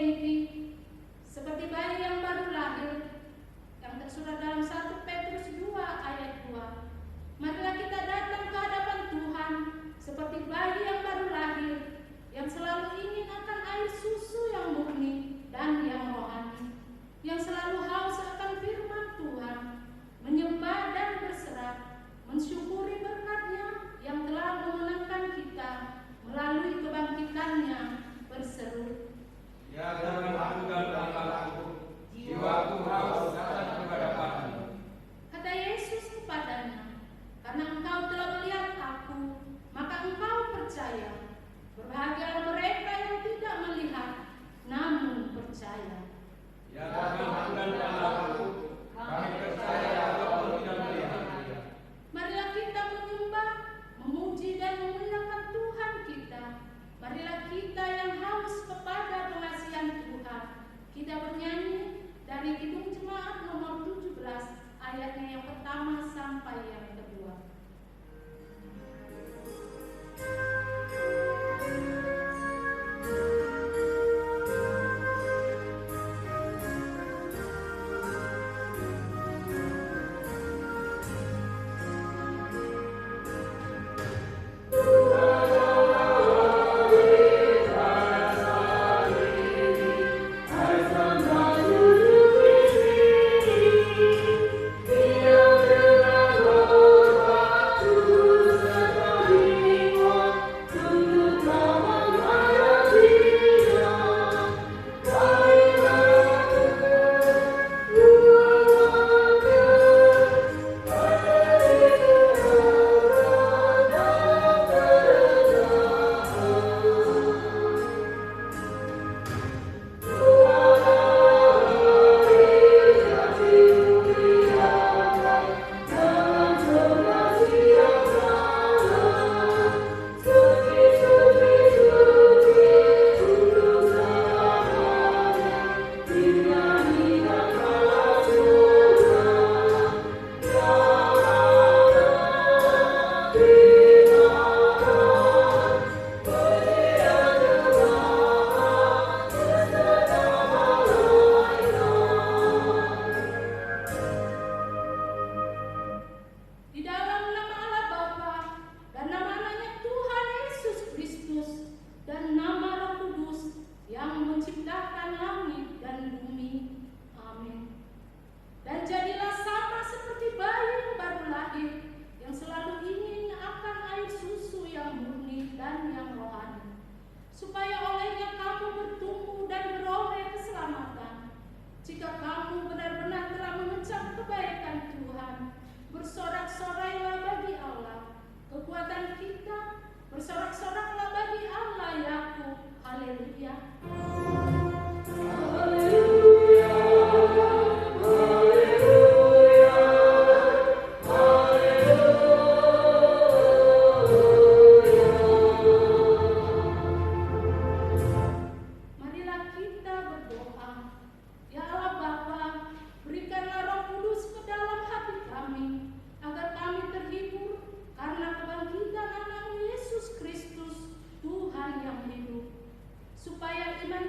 niki seperti bayi yang baru lahir yang tersurat dalam 1 Petrus 2 ayat 2. Marilah kita datang ke hadapan Tuhan seperti bayi yang baru lahir yang selalu ingin akan air susu yang murni dan yang rohani, yang selalu haus akan firman Tuhan, menyembah dan berserah, mensyukuri berkat-Nya yang telah memenangkan kita melalui kebangkitan-Nya, berseru, Ya Tuhan aku dan Bapakku, jiwaku haus datang kepadamu. Kata Yesus kepadanya, karena engkau telah melihat aku, maka engkau percaya. Berbahagia mereka yang tidak melihat, namun percaya. Ya Tuhan aku dan Bapakku, kami percaya walaupun tidak melihat. Marilah kita menyembah, memuji dan memuliakan Tuhan kita. Marilah kita yang haus kepada pengasihan Tuhan. Kita bernyanyi dari Kidung Jemaat nomor 17, ayatnya yang pertama sampai yang kedua. Supaya iman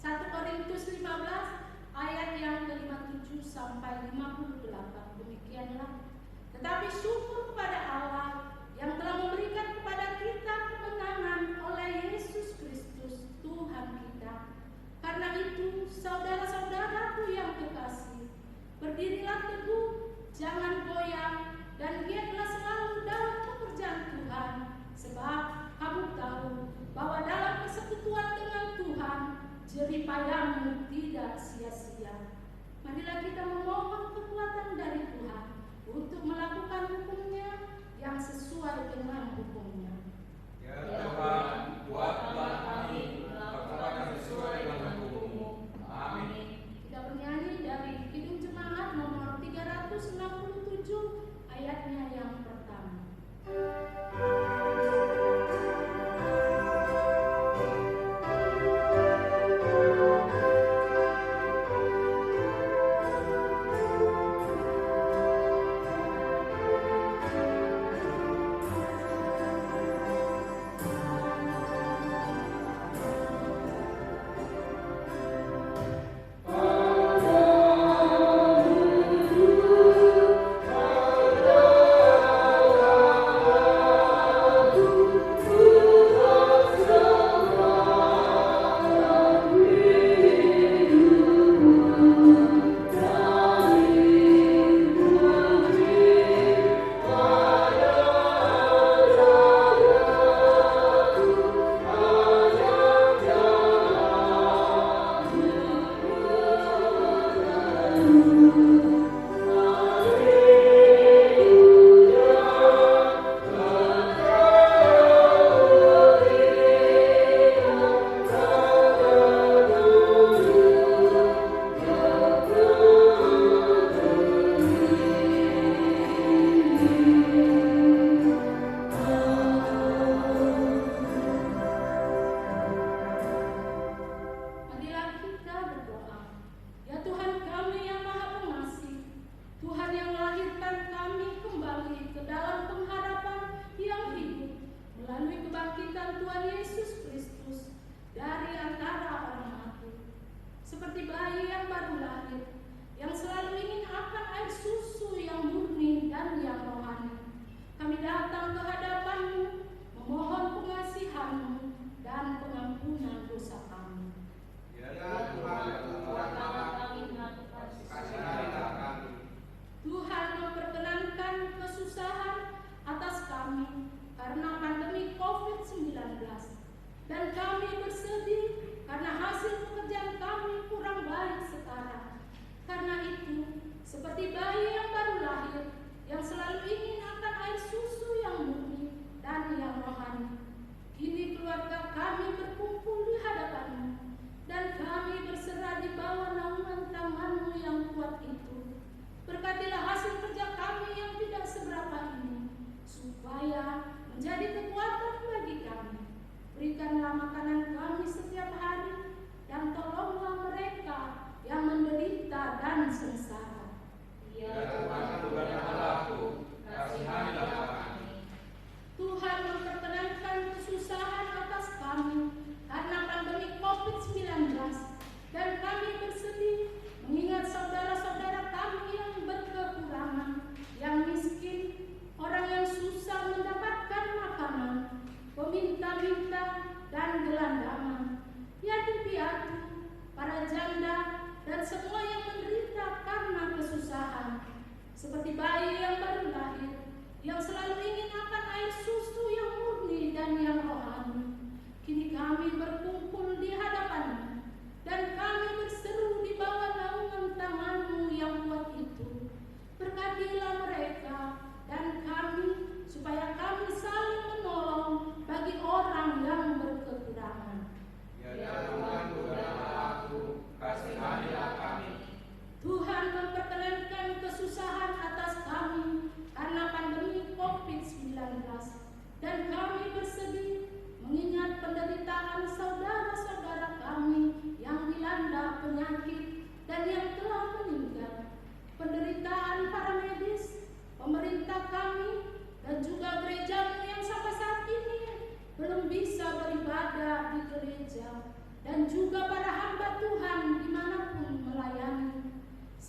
1 Korintus 15 ayat yang ke-57 sampai 58. Demikianlah. Tetapi syukur kepada Allah yang telah memberikan kepada kita kemenangan oleh Yesus Kristus Tuhan kita. Karena itu, saudara-saudaraku yang kekasih, berdirilah teguh, jangan goyah, dan giatlah selalu dalam pekerjaan Tuhan, sebab kamu tahu bahwa dalam persekutuan dengan Tuhan, jerih payahmu tidak sia-sia. Marilah kita memohon kekuatan dari Tuhan untuk melakukan hukum-Nya yang sesuai dengan hukum-Nya. Ya Tuhan, buatlah kami melakukan yang sesuai dengan hukum-Mu. Amin. Kita bernyanyi dari Kidung Jemaat nomor 367 ayatnya yang pertama. Tuhan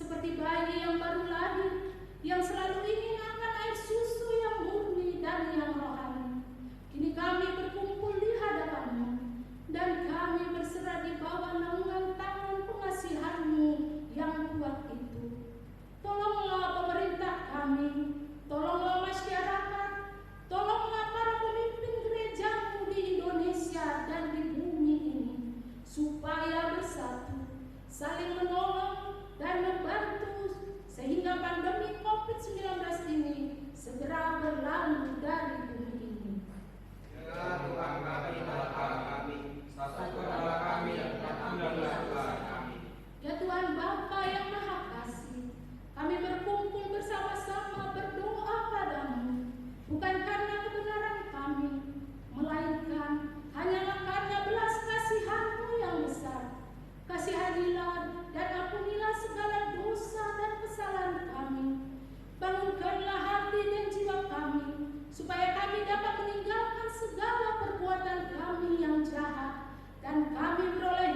seperti bayi yang baru lahir, yang selalu ingin akan air susu yang murni dan yang rohani. Kini kami berkumpul di hadapan-Mu, dan kami berserah di bawah naungan tangan pengasihan-Mu yang kuat itu. Tolonglah pemerintah kami, tolonglah masyarakat, tolonglah para pemimpin gereja-Mu di Indonesia dan di bumi ini, supaya bersatu, saling menolong dan membantu, sehingga pandemi COVID-19 ini segera berlalu dari bumi ini. Ya Tuhan kami, Bapa kami, satukanlah kami dan ampunkanlah dosa kami. Ya Tuhan Bapa yang Maha Kasih, kami berkumpul bersama-sama berdoa padamu, bukan karena kebenaran kami, melainkan hanyalah karena belas kasihan-Mu yang besar. Kasihanilah dan ampunilah segala dosa dan kesalahan kami. Bangunkanlah hati dan jiwa kami, supaya kami dapat meninggalkan segala perbuatan kami yang jahat, dan kami beroleh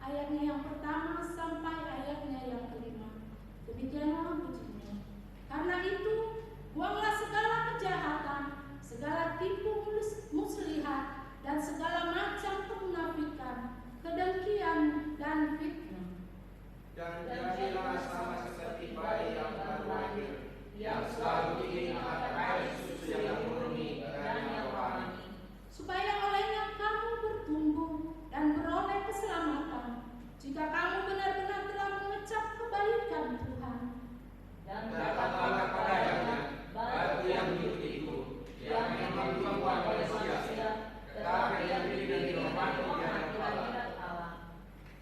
ayatnya yang pertama sampai ayatnya yang kelima. Demikianlah bunyinya. Karena itu, buanglah segala kejahatan, segala tipu muslihat, dan segala macam kemunafikan, kedengkian, dan fitnah. Dan jadilah sama seperti bayi yang baru lahir, yang selalu ingin akan air susu yang murni dan yang rohani, supaya olehnya kamu bertumbuh dan beroleh keselamatan, jika kamu benar-benar telah mengecap kebaikan Tuhan. dan katakanlah padanya, batu yang hidup itu, yang memang membuat manusia, tetapi yang diberi rohani yang Allah.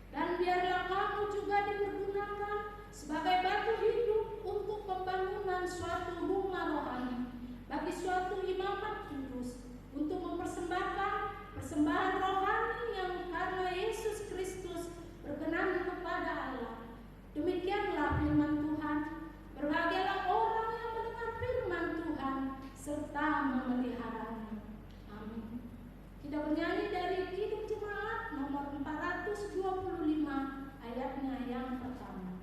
Dan biarlah kamu juga dipergunakan sebagai batu hidup untuk pembangunan suatu rumah rohani, bagi suatu imamat kudus, untuk mempersembahkan persembahan rohani yang karena Yesus Kristus berkenan kepada Allah. Demikianlah firman Tuhan. Berbahagialah orang yang mendengar firman Tuhan serta memeliharanya. Amin. Kita bernyanyi dari Kidung Jemaat nomor 425 ayatnya yang pertama.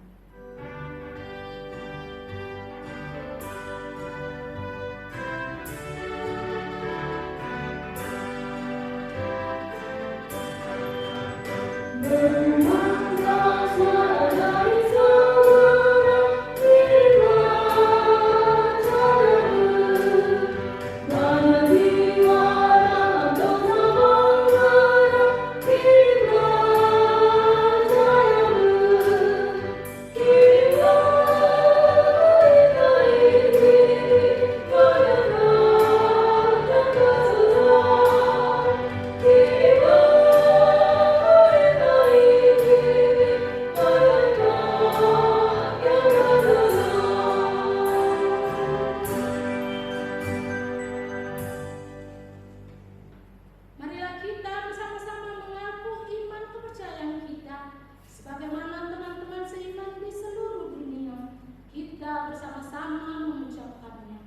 Marilah kita bersama-sama mengaku iman kepercayaan kita, sebagaimana teman-teman seiman di seluruh dunia. Kita bersama-sama mengucapkannya.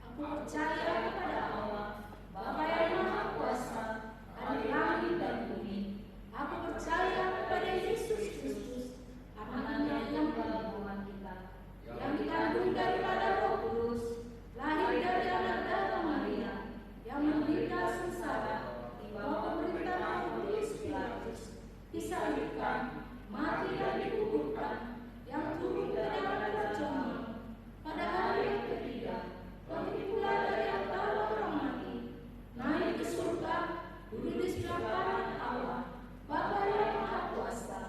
Aku percaya kepada Allah, Bapa yang Maha Kuasa, Hari langit dan bumi. Aku percaya kepada Yesus Kristus, Anaknya yang Tuhan kita, yang dikandung daripada Roh Kudus, lahir dari anak darah Maria, yang menderita sengsara di bawah pemerintahan Pontius Pilatus, disalibkan, mati dan dikuburkan, yang turun ke dalam kerajaan maut, pada hari yang ketiga, bangkit pula dari antara orang mati, naik ke surga, duduk di sebelah kanan Allah, Bapa yang Maha Kuasa.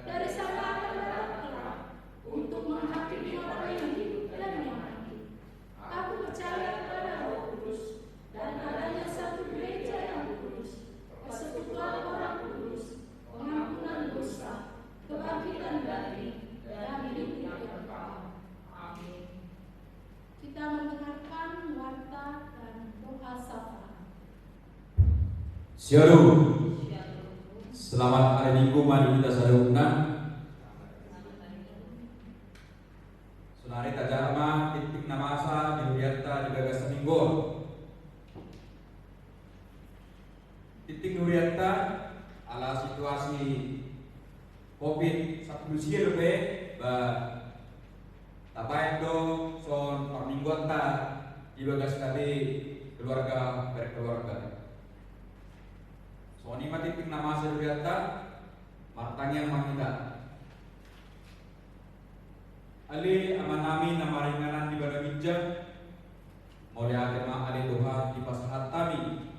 Dari sana akan datang kelak untuk menghakimi orang yang hidup dan yang mati. Aku percaya kepada Roh Kudus dan adanya satu gereja yang kudus, persekutuan orang kudus, pengampunan dosa, kebangkitan dari dan hidup yang kekal. Amin. Kita mendengarkan warta dan doa syafaat. Shalom. Selamat hari Minggu, mari kita saling Sunari Tajarma, titik namasa, Nuriata, digagas seminggu. Titik Nuriata, ala situasi COVID-19 lebih, tabayan dong, son permingguan ta, dibagas tadi keluarga berkeluarga. Soni matitik nama serbiata martanya manita. Ali amanami nama ringanan di Badawija, mulai agama ali Tuhan di pasahat kami.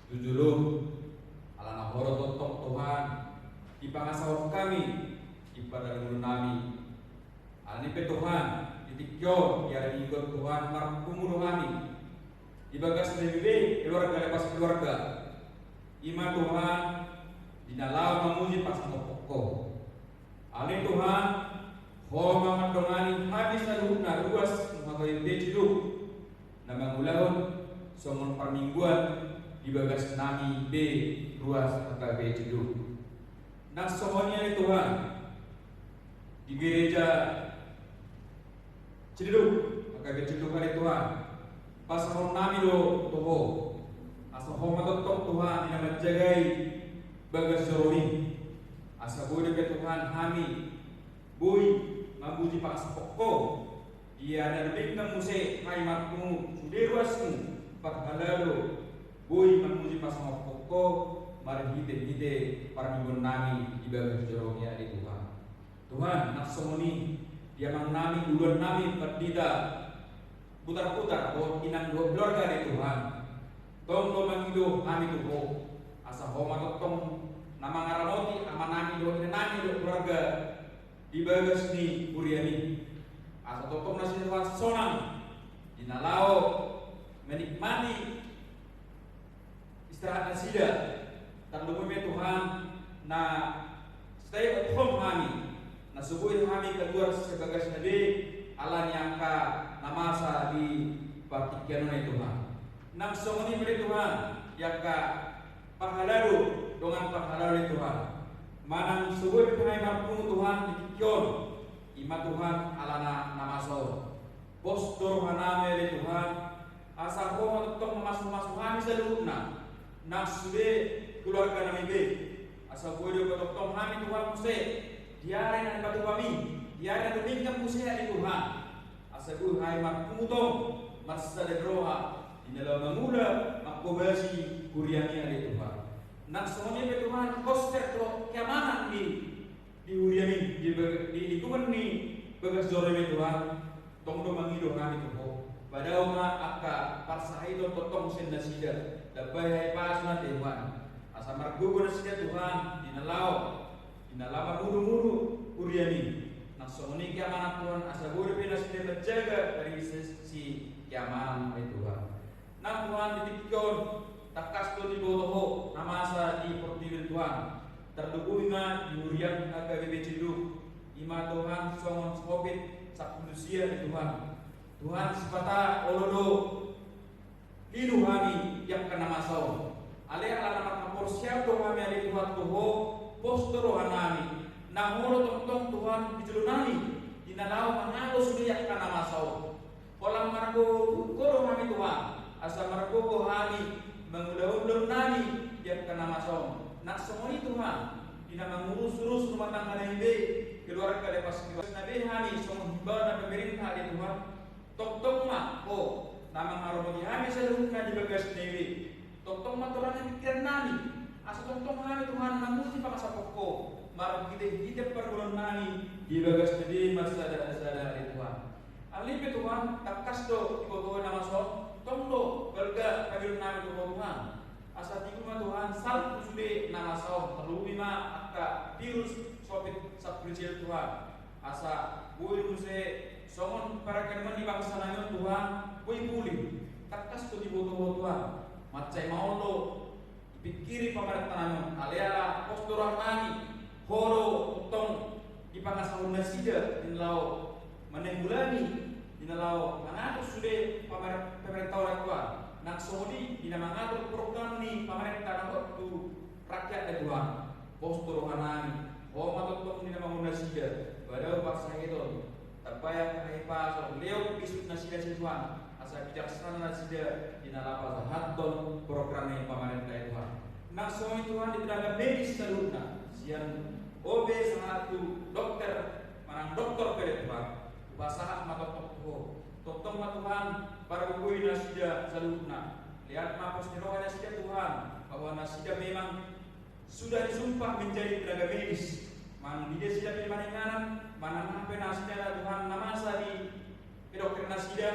Tujuluh ala nahoro totok Tuhan di pangasawak kami di padang nami. Alani pe Tuhan ditikyo biar ikut Tuhan markumuru kami. Di bagas lebih keluarga lepas keluarga. Ima Tuhan dinalau memuji pas pokok. Ali Tuhan ho mamandongani habis alumna ruas menghatoin bejidu nama mulahun somon permingguan di bagas nami B ruas maka bejidu. Nah somonya Tuhan di gereja Ciduk maka bejidu kali Tuhan pas nami do toho asa homa tok Tuhan yang menjagai bagas soroni asa boy ke Tuhan kami boy mabuji pakasapokko dia dan bingkang muse hai matmu suderwasmu pakhalalo boy mabuji pakasapokko mari hide parminggon nami ibadah jorongnya di Tuhan. Tuhan naksomoni dia mangnami duluan nami perdida putar-putar buat inang dua keluarga di Tuhan. Tong do mangido kami tuho asa homa tong nama ngaramoti amanami do inani do keluarga di bagas ni Uriani asa tong nasi Tuhan sonang dinalao menikmati istirahat nasida tandumumi Tuhan na stay at home kami na subuhin kami keluar sebagas nabi ala nyangka namasa di batikyan na Tuhan nang songoni beli Tuhan yaka pahaladu dengan pahaladu Tuhan manang subuhin kami mampu Tuhan ditikyon ima Tuhan alana namaso postur haname di Tuhan asa ko matutong masuk kami sa luna nang sude keluarga kami be asa bodo patotong kami Tuhan muse diare nan batu kami diare nan bingkam muse di Tuhan asa ku hai makmutong masa de roha di dalam mengula makobasi kuriani di Tuhan nak semuanya be Tuhan koster to keamanan di uriani di Tuhan ni bagas jore be Tuhan tongdo mangido kami tuh padahal ma akka parsaido totong sendasida dabay hai pasna Tuhan asa margugo na siya Tuhan dinalaw muru uriani nang sumuni kiamanan Tuhan asa buri pinas siya menjaga dari si kiamanan ay Tuhan nang Tuhan ditikyon takas to di boho namasa di portibil Tuhan terduguy nga di urian aga bebecidu ima Tuhan songon COVID sa manusia di Tuhan sipata olodo hidu kami yang kena masau ale ala nama porsiap to kami ali Tuhan tuho postoro hanami nahoro tong Tuhan dijulunani dinalaw mangalo suliyak kana masau kolam margo koro kami Tuhan asa margo kami mengulur-ulur nani yang kena masau nak semoni Tuhan dina mengurus-urus rumah tangga nabi keluarga lepas nabi kami semua himbau dan pemerintah di Tuhan tok mah nama ngaromoti kami seluruhnya di bagas nabi tok maturannya pikiran nani asa tok kami Tuhan namuti pakasapokko marang kita pergulon nani di bagas nabi masa ada di Tuhan alipe Tuhan takas do iboto nama so tongdo belga kagil nami Tuhan asa tiku ma Tuhan sal sude nama so terlumi ma akka virus covid sabrijil Tuhan asa bui muse somon para keneman di bangsa nayon Tuhan bui pulih takas to iboto Tuhan macai maulo pikiri pemerintah nayon aleala posturah nani horo tong di pangasahun nasida dinlau menenggulani dinlau mengatur sudah pemerintah orang tua nak sodi dina mengatur program ni pemerintah waktu rakyat dan Tuhan postur hanani matot tong dina bangun nasida padahal paksa itu tapaya kai pasor leo bisut nasida Tuhan asa bijaksana nasida dina lapal haton program ni pemerintah Tuhan nak sodi Tuhan di tenaga medis seluruhnya sian OB satu dokter manang dokter pada Tuhan basahat matot totong Tuhan para bukui nasida seluruhnya lihat mapos niroha nasida Tuhan bahwa nasida memang sudah disumpah menjadi tenaga medis mang dia sida pilih mana sampai nasida Tuhan namasa di dokter nasida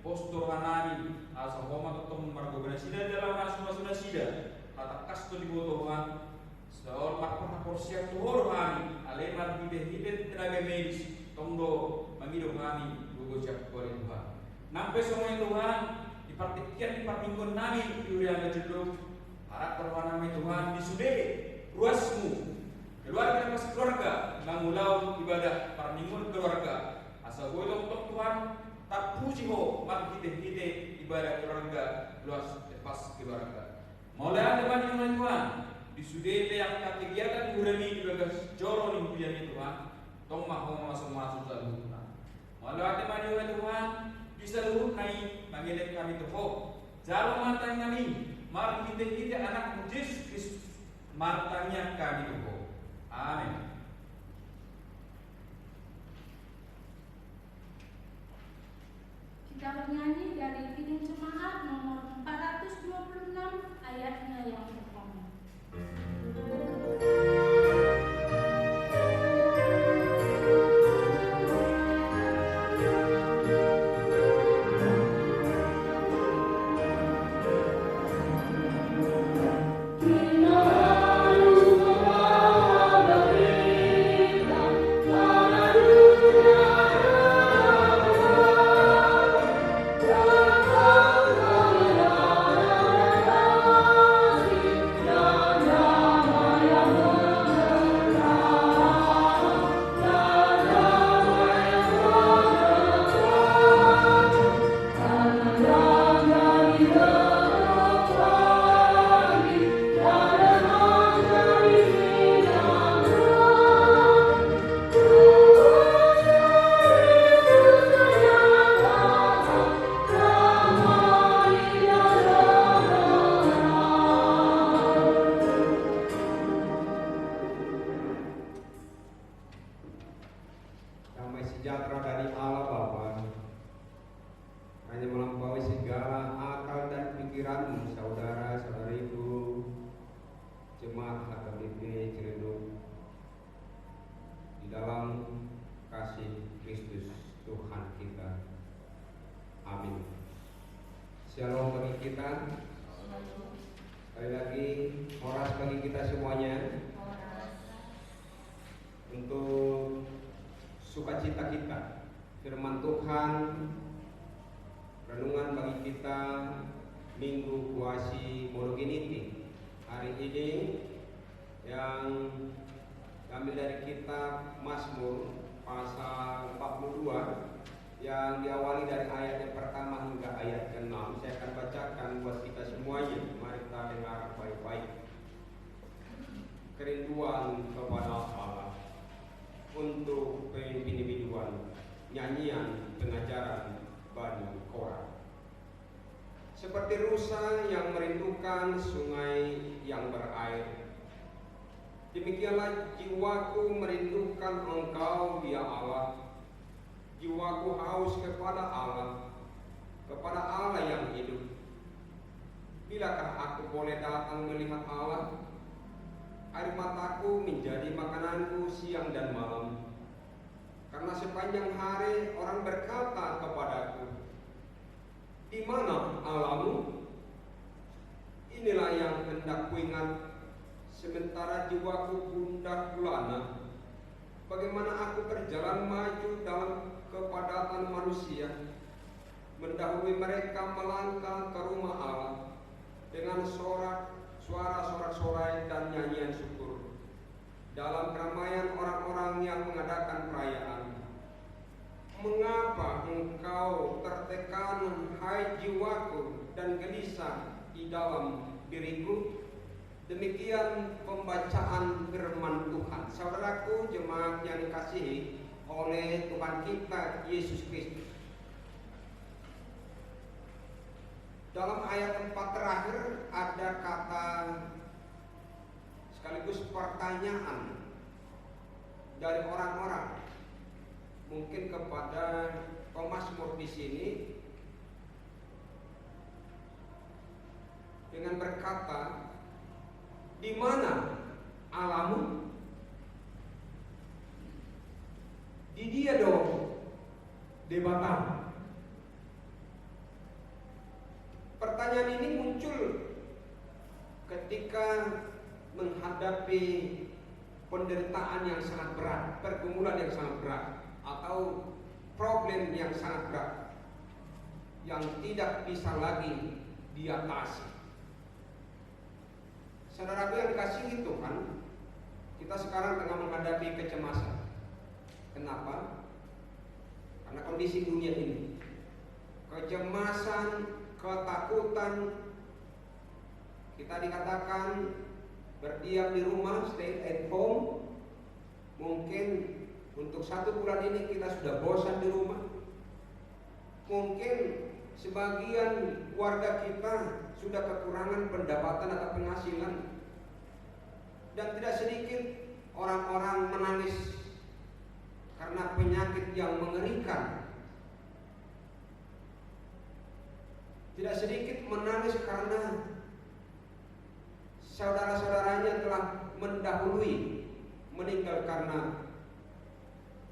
postur hanani asa homa totong margo nasida dalam nasu nasida kata kasto dibutuhan seorang pakpah porsiap tuhor kami alemar hibe tenaga medis tongdo menghidup kami gugocap oleh Tuhan nampai semua Tuhan dipartikian di parminggon nami di urian jeduk harap perwanami Tuhan disude ruasmu keluarga pas keluarga mangulau ibadah parminggon keluarga asal gue tong Tuhan tak puji ho mak hide ibadah keluarga luas pas keluarga mulai ada banyak Tuhan disude yang kegiatan urani di bagas joro ni hujan Tuhan tong mahong masuk saluhna walau ada banyak Tuhan di seluruh nai mangilet kami tuh jalan matang kami mari kita anak Yesus Kristus martanya kami tuh amin. sejahtera dari Allah Bapa hanya melampaui segala akal dan pikiranmu, saudara-saudariku, jemaat HKBP Ciledug, di dalam kasih Kristus Tuhan kita. Amin. Shalom bagi kita. Sekali lagi, horas bagi kita semuanya. Untuk sukacita kita, firman Tuhan, renungan bagi kita Minggu Kuasi Monogeniti hari ini yang diambil dari kitab Mazmur pasal 42 yang diawali dari ayat yang pertama hingga ayat ke-6. Saya akan bacakan buat kita semuanya. Mari kita dengar baik-baik. Kerinduan kepada Allah untuk pengindividuan, nyanyian pengajaran Bani Korah. Seperti rusa yang merindukan sungai yang berair, demikianlah jiwaku merindukan Engkau, ya Allah. Jiwaku haus kepada Allah yang hidup. Bilakah aku boleh datang melihat Allah? Air mataku menjadi makananku siang dan malam. Karena sepanjang hari orang berkata kepadaku, di mana Allahmu? Inilah yang hendak kuingat, sementara jiwaku gundah gulana. Bagaimana aku berjalan maju dalam kepadatan manusia, mendahului mereka melangkah ke rumah Allah dengan suara sorak-sorai dan nyanyian syukur dalam keramaian orang-orang yang mengadakan perayaan. Mengapa engkau tertekan, hai jiwaku, dan gelisah di dalam diriku? Demikian pembacaan firman Tuhan. Saudaraku jemaat yang dikasihi oleh Tuhan kita Yesus Kristus, dalam ayat 4 terakhir ada kata sekaligus pertanyaan dari orang-orang, mungkin kepada pemazmur di sini, dengan berkata, di mana Allahmu? Di dia dong, di Batam. Pertanyaan ini muncul ketika menghadapi penderitaan yang sangat berat, pergumulan yang sangat berat, atau problem yang sangat berat yang tidak bisa lagi diatasi. Saudaraku yang dikasihi Tuhan, kita sekarang tengah menghadapi kecemasan. Kenapa? Karena kondisi dunia ini, kecemasan, ketakutan. Kita dikatakan berdiam di rumah, stay at home. Mungkin untuk 1 bulan ini kita sudah bosan di rumah. Mungkin sebagian warga kita sudah kekurangan pendapatan atau penghasilan, dan tidak sedikit orang-orang menangis karena penyakit yang mengerikan. Tidak sedikit menangis karena saudara-saudaranya telah mendahului meninggal karena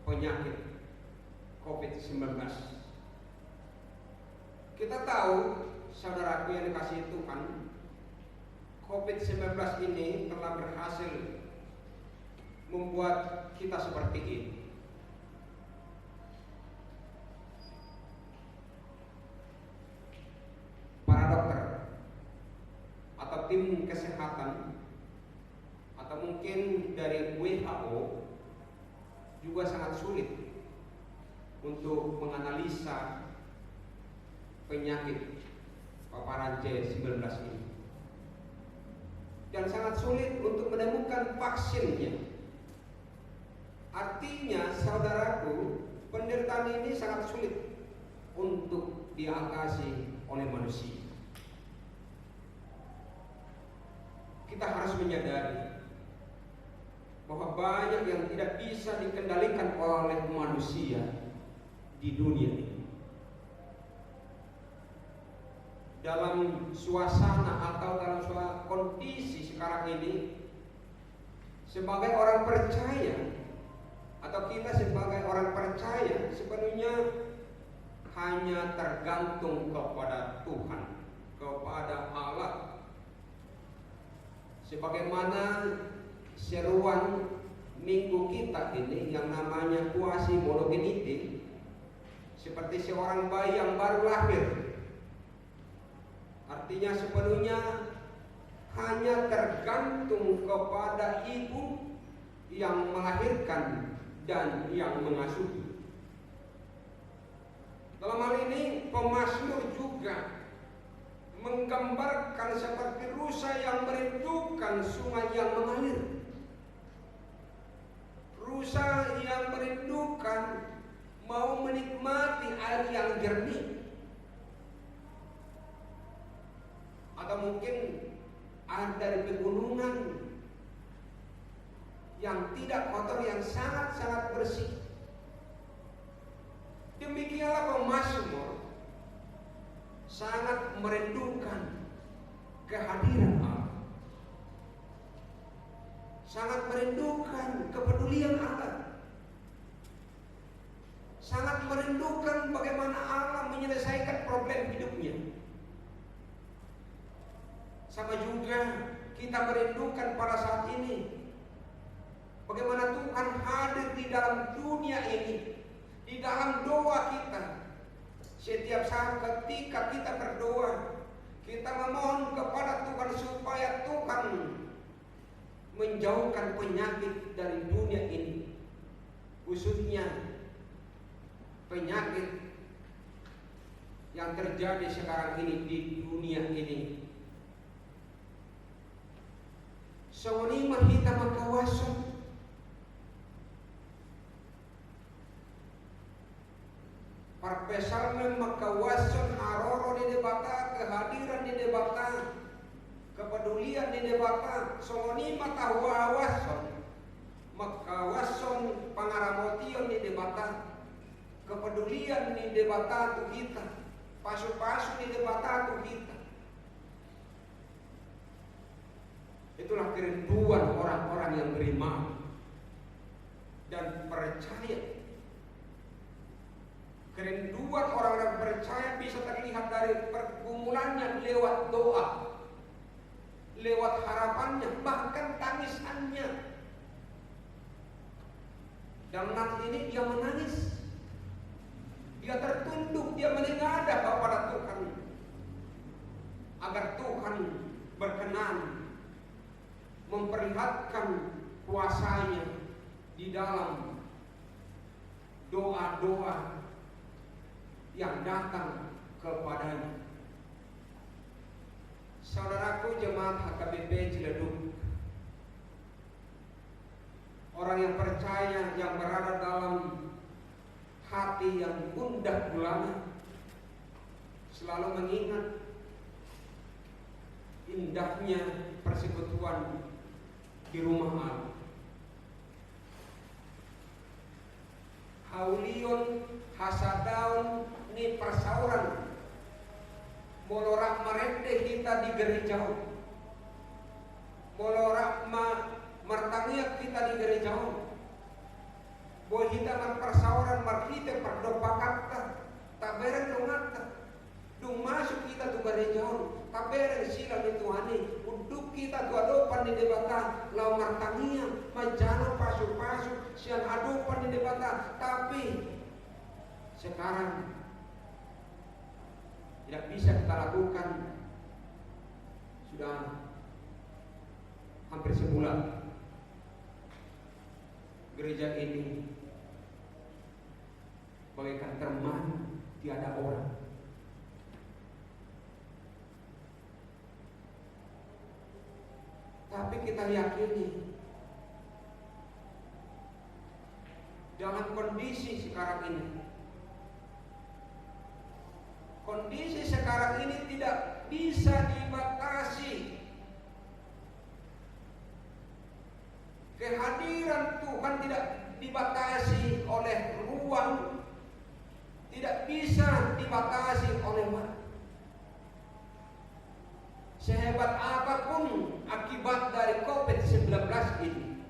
penyakit COVID-19. Kita tahu, saudaraku yang dikasihi Tuhan, COVID-19 ini telah berhasil membuat kita seperti ini. Para dokter atau tim kesehatan atau mungkin dari WHO juga sangat sulit untuk menganalisa penyakit paparan C19 ini, dan sangat sulit untuk menemukan vaksinnya. Artinya, saudaraku, penderitaan ini sangat sulit untuk diatasi oleh manusia. Kita harus menyadari bahwa banyak yang tidak bisa dikendalikan oleh manusia di dunia ini. Dalam suasana atau dalam kondisi sekarang ini, sebagai orang percaya atau kita sebagai orang percaya sepenuhnya hanya tergantung kepada Tuhan, kepada Allah. Sebagaimana seruan minggu kita ini yang namanya kuasi monogeniti, seperti seorang bayi yang baru lahir. Artinya sepenuhnya hanya tergantung kepada ibu yang melahirkan dan yang mengasuh. Dalam hal ini pemazmur juga menggambarkan seperti rusa yang merindukan sungai yang mengalir. Rusa yang merindukan mau menikmati air yang jernih. Atau mungkin air dari pegunungan yang tidak kotor, yang sangat-sangat bersih. Demikianlah pemazmur sangat merindukan kehadiran Allah, sangat merindukan kepedulian Allah, sangat merindukan bagaimana Allah menyelesaikan problem hidupnya. Sama juga kita merindukan pada saat ini bagaimana Tuhan hadir di dalam dunia ini, di dalam doa kita. Setiap saat ketika kita berdoa, kita memohon kepada Tuhan supaya Tuhan menjauhkan penyakit dari dunia ini, khususnya penyakit yang terjadi sekarang ini di dunia ini. Songoni mahita makawason, parpesalmen makawason aroro di debata, kehadiran di debata, kepedulian di debata. Songoni matawawason, makawason pangaramotion di debata, kepedulian di debata tu kita, pasu-pasu di debata tu kita. Itulah kerinduan orang-orang yang beriman dan percaya. Kerinduan orang-orang percaya bisa terlihat dari pergumulannya lewat doa, lewat harapannya, bahkan tangisannya. Dalam nanti ini dia menangis, dia tertunduk, dia menengadah kepada Tuhan agar Tuhan berkenan memperlihatkan kuasanya di dalam doa-doa yang datang kepadanya. Saudaraku jemaat HKBP Ciledug, orang yang percaya, yang berada dalam hati yang gundah gulana, selalu mengingat indahnya persekutuan di rumah Allah. Haulion hasadaun ni persauran molorak marende kita di gereja, molorak martangiak kita di gereja, boy kita persauran markite perdopakata taberen dongata dung masuk kita tu gereja, taberen sila di Tuhani uduk kita tu adopan di debata lau martangiak majano pasu-pasu sian adopan di debata. Tapi sekarang tidak bisa kita lakukan. Sudah hampir sebulan gereja ini bagaikan teman tiada orang. Tapi kita yakini dalam kondisi sekarang ini, kondisi sekarang ini tidak bisa dibatasi. Kehadiran Tuhan tidak dibatasi oleh ruang, tidak bisa dibatasi oleh waktu. Sehebat apapun akibat dari COVID-19 ini,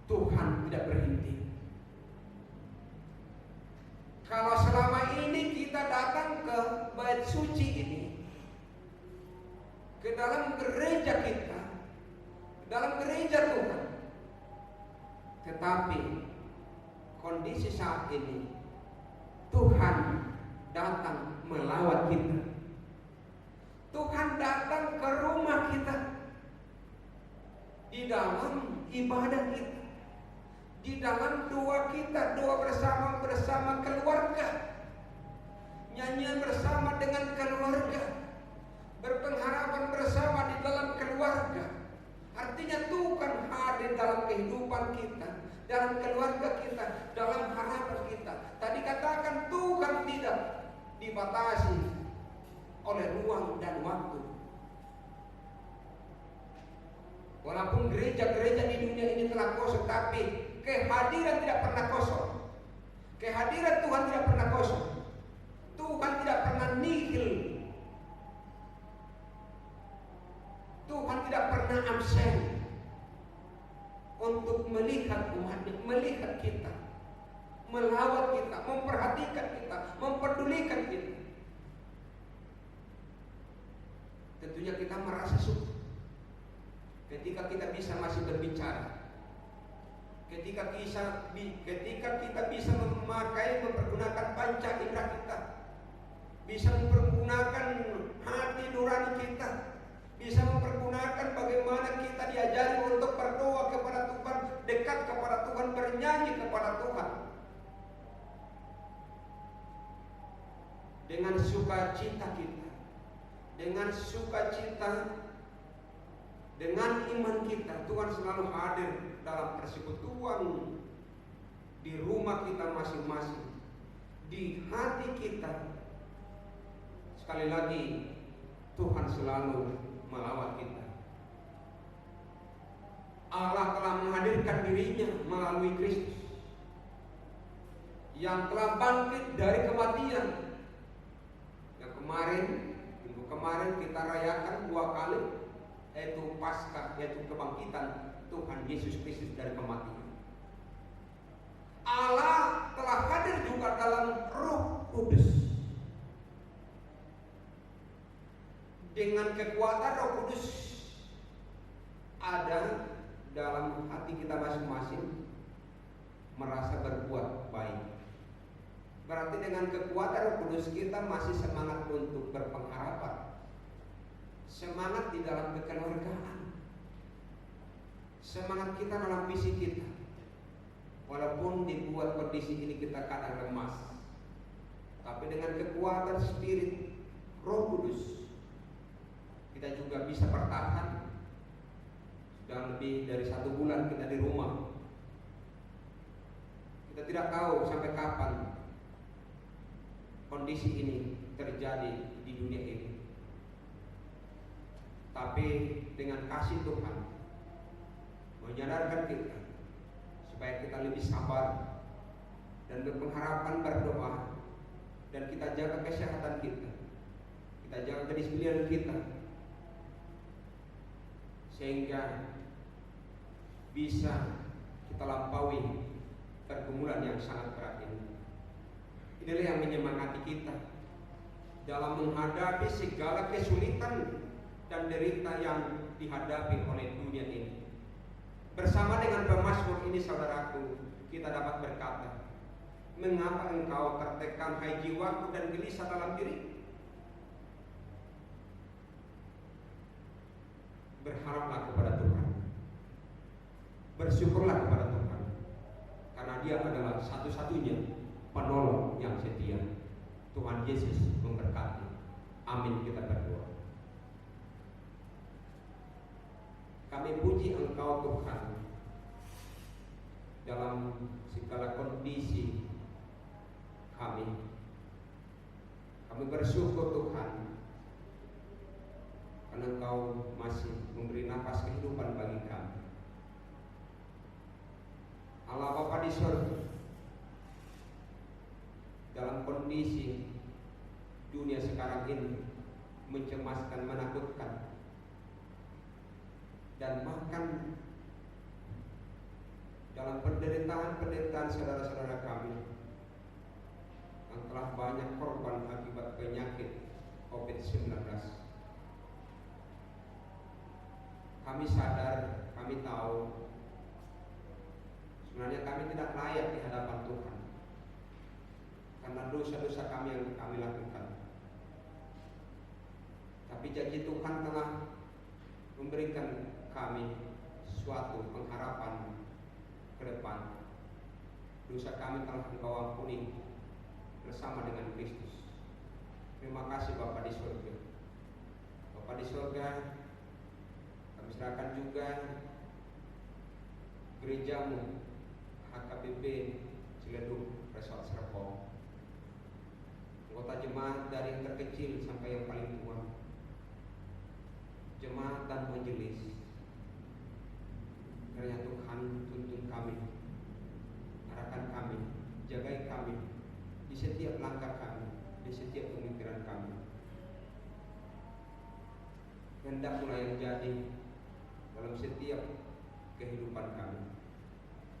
Tuhan tidak berhenti. Kalau selama ini kita datang ke bait suci ini, ke dalam gereja kita, ke dalam gereja Tuhan, tetapi kondisi saat ini Tuhan datang melawat kita. Tuhan datang ke rumah kita, di dalam ibadah kita, di dalam doa kita, doa bersama keluarga, nyanyian bersama dengan keluarga, berpengharapan bersama di dalam keluarga. Artinya Tuhan hadir dalam kehidupan kita, dalam keluarga kita, dalam harapan kita. Tadi katakan Tuhan tidak dibatasi oleh ruang dan waktu. Walaupun gereja-gereja di dunia ini telah kosong, tapi kehadiran tidak pernah kosong. Kehadiran Tuhan tidak pernah kosong. Tuhan tidak pernah nihil. Tuhan tidak pernah absen untuk melihat umatnya, melihat kita, melawat kita, memperhatikan kita, mempedulikan kita. Tentunya kita merasa syukur ketika kita bisa masih berbicara, ketika kita bisa mempergunakan panca indera kita, bisa mempergunakan hati nurani kita, bisa mempergunakan bagaimana kita diajari untuk berdoa kepada Tuhan, dekat kepada Tuhan, bernyanyi kepada Tuhan. Dengan sukacita kita, dengan sukacita, dengan iman kita, Tuhan selalu hadir dalam persekutuan di rumah kita masing-masing, di hati kita. Sekali lagi, Tuhan selalu melawat kita. Allah telah menghadirkan dirinya melalui Kristus yang telah bangkit dari kematian. Yang minggu kemarin kita rayakan 2 kali, yaitu Paskah, yaitu kebangkitan Tuhan Yesus Kristus dari kematian. Allah telah hadir juga dalam Roh Kudus. Dengan kekuatan Roh Kudus ada dalam hati kita masing-masing, merasa berbuat baik. Berarti dengan kekuatan Roh Kudus kita masih semangat untuk berpengharapan, semangat di dalam kekeluargaan, semangat kita dalam visi kita. Walaupun dibuat kondisi ini kita kadang lemas, tapi dengan kekuatan Spirit Roh Kudus kita juga bisa bertahan. Sudah lebih dari 1 bulan kita di rumah. Kita tidak tahu sampai kapan kondisi ini terjadi di dunia ini. Tapi dengan kasih Tuhan menyadarkan kita supaya kita lebih sabar dan berpengharapan, berdoa, dan kita jaga kesehatan kita, kita jaga kedisiplinan kita, sehingga bisa kita lampaui pergumulan yang sangat berat ini. Inilah yang menyemangati kita dalam menghadapi segala kesulitan dan derita yang dihadapi oleh dunia ini. Bersama dengan pemazmur ini, saudaraku, kita dapat berkata, mengapa engkau tertekan, hai jiwaku, dan gelisah dalam diri? Berharaplah kepada Tuhan, bersyukurlah kepada Tuhan, karena Dia adalah satu-satunya penolong yang setia. Tuhan Yesus memberkati. Amin. Kita berdoa. Kami puji Engkau Tuhan dalam segala kondisi kami. Kami bersyukur Tuhan karena Engkau masih memberi nafas kehidupan bagi kami. Allah Bapa di surga, dalam kondisi dunia sekarang ini mencemaskan, menakutkan, dan bahkan dalam penderitaan saudara-saudara kami yang telah banyak korban akibat penyakit COVID-19, kami sadar, kami tahu sebenarnya kami tidak layak di hadapan Tuhan karena dosa-dosa kami yang kami lakukan. Tapi janji Tuhan telah memberikan kami suatu pengharapan ke depan. Dosa kami telah Engkau ampuni bersama dengan Kristus. Terima kasih Bapa di surga. Bapa di surga, kami serahkan juga gerejamu HKBP Ciledug Resort Serpong, anggota jemaat dari yang terkecil sampai yang paling tua, jemaat dan majelis. Kiranya Tuhan tuntun kami, arahkan kami, jagai kami di setiap langkah kami, di setiap pemikiran kami. Hendaklah yang jadi dalam setiap kehidupan kami.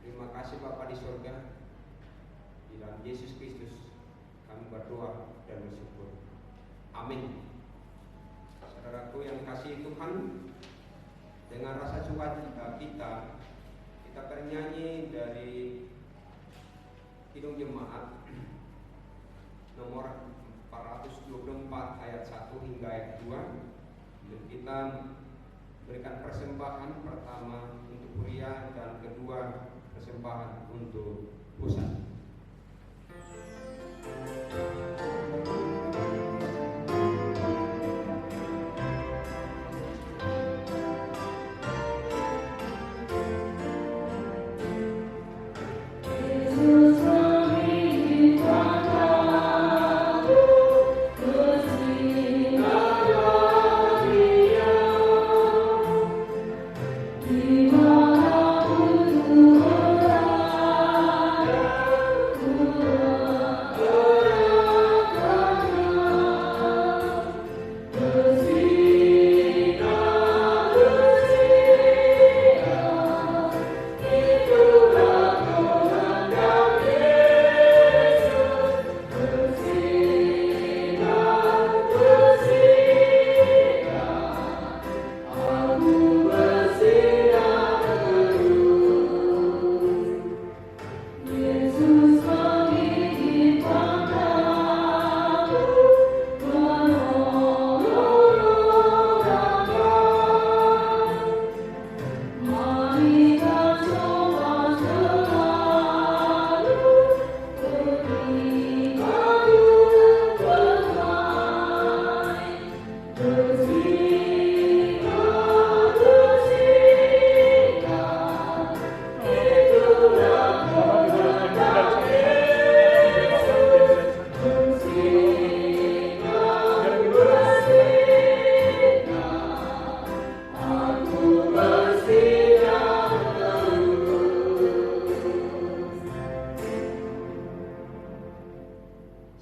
Terima kasih Bapa di surga. Di dalam Yesus Kristus kami berdoa dan bersyukur. Amin. Saudaraku yang kasih Tuhan, dengan rasa sukacita kita bernyanyi dari Kidung Jemaat nomor 424 ayat 1 hingga ayat 2. Dan kita berikan persembahan pertama untuk pria dan kedua persembahan untuk pusat.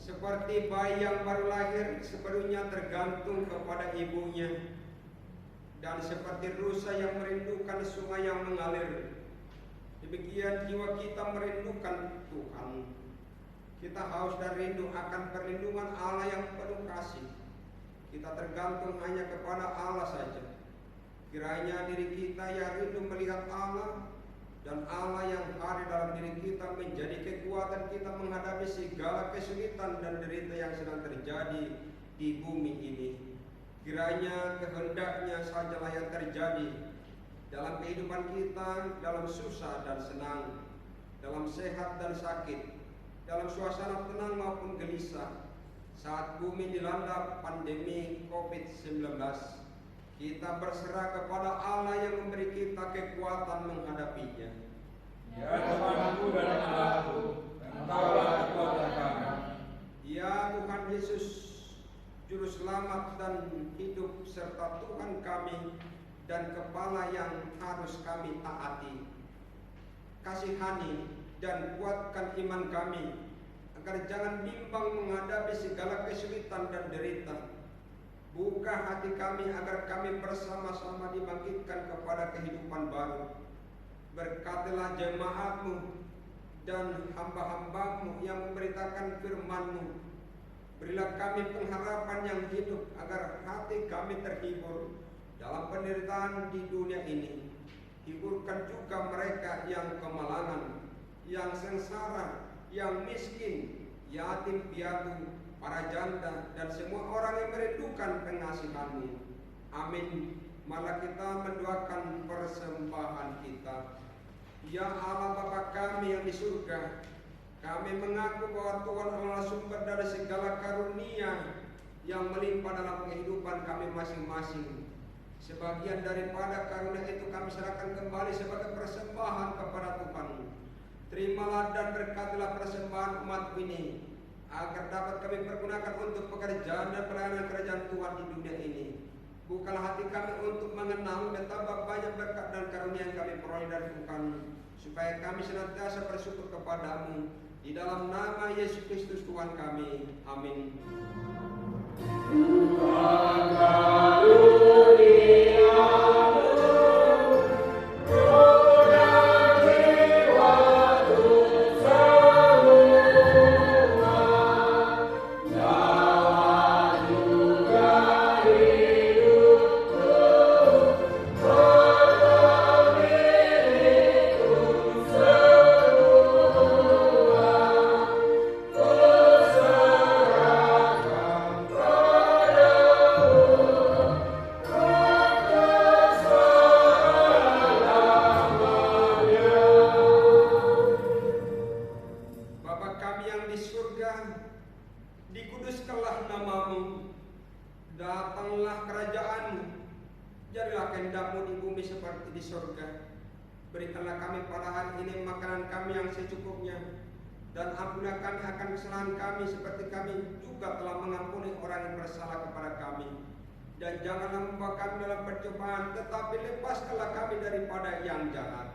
Seperti bayi yang baru lahir sepenuhnya tergantung kepada ibunya, dan seperti rusa yang merindukan sungai yang mengalir, demikian jiwa kita merindukan Tuhan. Kita haus dan rindu akan perlindungan Allah yang penuh kasih. Kita tergantung hanya kepada Allah saja. Kiranya diri kita yang rindu melihat Allah, dan Allah yang hadir dalam diri kita menjadi kekuatan kita menghadapi segala kesulitan dan derita yang sedang terjadi di bumi ini. Kiranya kehendaknya sajalah yang terjadi dalam kehidupan kita, dalam susah dan senang, dalam sehat dan sakit, dalam suasana tenang maupun gelisah. Saat bumi dilanda pandemi COVID-19, kita berserah kepada Allah yang memberi kita kekuatan menghadapinya. Ya Tuhanku dan Allahku, Engkaulah kekuatan kami. Ya Tuhan Yesus, Juru Selamat dan hidup, serta Tuhan kami dan Kepala yang harus kami taati. Kasihani dan kuatkan iman kami, agar jangan bimbang menghadapi segala kesulitan dan derita. Buka hati kami agar kami bersama-sama dibangkitkan kepada kehidupan baru. Berkatilah jemaat-Mu dan hamba-hamba-Mu yang memberitakan firman-Mu. Berilah kami pengharapan yang hidup, agar hati kami terhibur dalam penderitaan di dunia ini. Hiburkan juga mereka yang kemalangan, yang sengsara, yang miskin, yatim piatu, para janda, dan semua orang yang merindukan pengasihan-Mu. Amin. Malah kita mendoakan persembahan kita. Ya Allah Bapa kami yang di surga, kami mengaku bahwa Tuhan adalah sumber dari segala karunia yang melimpah dalam kehidupan kami masing-masing. Sebagian daripada karunia itu kami serahkan kembali sebagai persembahan kepada Tuhan. Terimalah dan berkatilah persembahan umat ini, agar dapat kami pergunakan untuk pekerjaan dan pelayanan kerajaan Tuhan di dunia ini. Bukalah hati kami untuk mengenal betapa banyak berkat dan karunia yang kami peroleh dari Tuhan, supaya kami senantiasa bersyukur kepadamu. Di dalam nama Yesus Kristus Tuhan kami. Amin. Dikuduskanlah nama-Mu, datanglah kerajaan-Mu, jadilah kehendak-Mu di bumi seperti di surga. Berikanlah kami pada hari ini makanan kami yang secukupnya, dan ampunilah kami akan kesalahan kami seperti kami juga telah mengampuni orang yang bersalah kepada kami. Dan janganlah membawa kami dalam percobaan, tetapi lepaskanlah kami daripada yang jahat.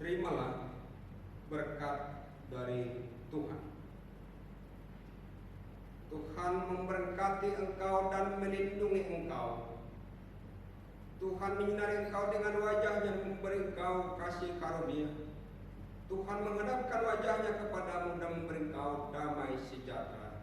Terimalah berkat dari Tuhan. Tuhan memberkati engkau dan melindungi engkau. Tuhan menyinari engkau dengan wajahnya, memberi engkau kasih karunia. Tuhan menghadapkan wajahnya kepadamu dan memberi engkau damai sejahtera.